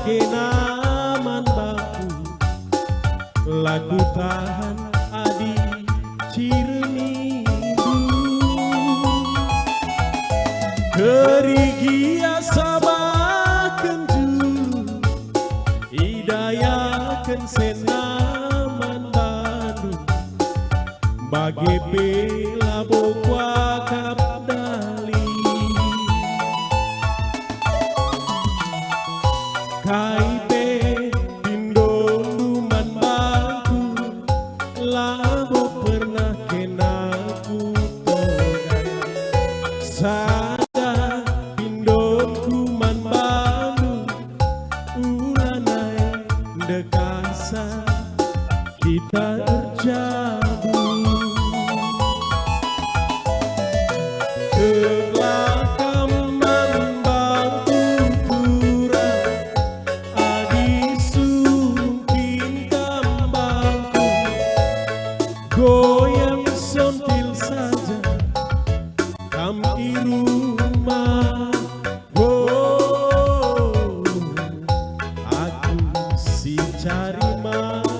kenaman baku lagu tahan adi ciremidu kerigia sabaken juru idayaken senaman Bandung bagi bela bokwa kapdali kaipe pindo duman bangku labo pernah kenaku togai sada pindo duman Bandung ulanai dekasa kita terjabung goyang sentil saja kami rumah aku si cari makan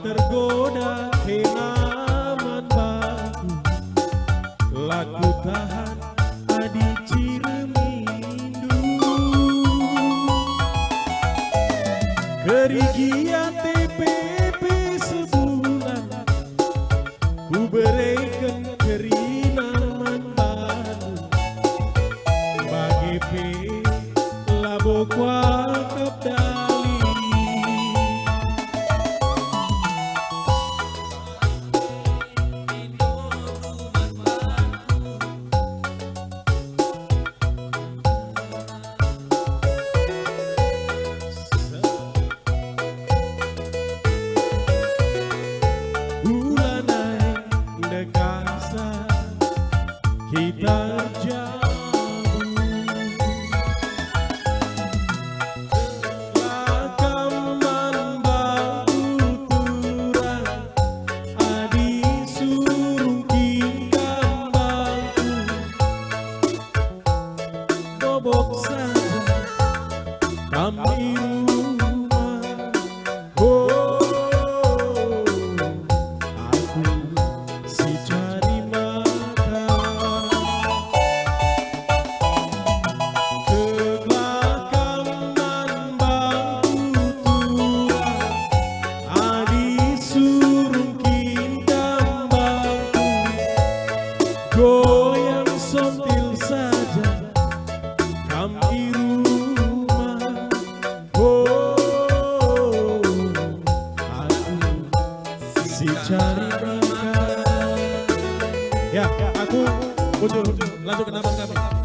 tergoda kenaman baku laku tahan adi ciremidu kerigia TPP sebulan ku berikan kerinaman Bandung bagi labo kuakap dali kita jauh lakaman bauturan adi surung kingkang bangku bobok saja kami rumah aku si cari goyang sentil saja kami rumah aku si cari makan ya aku muncul lanjut ke nama kami.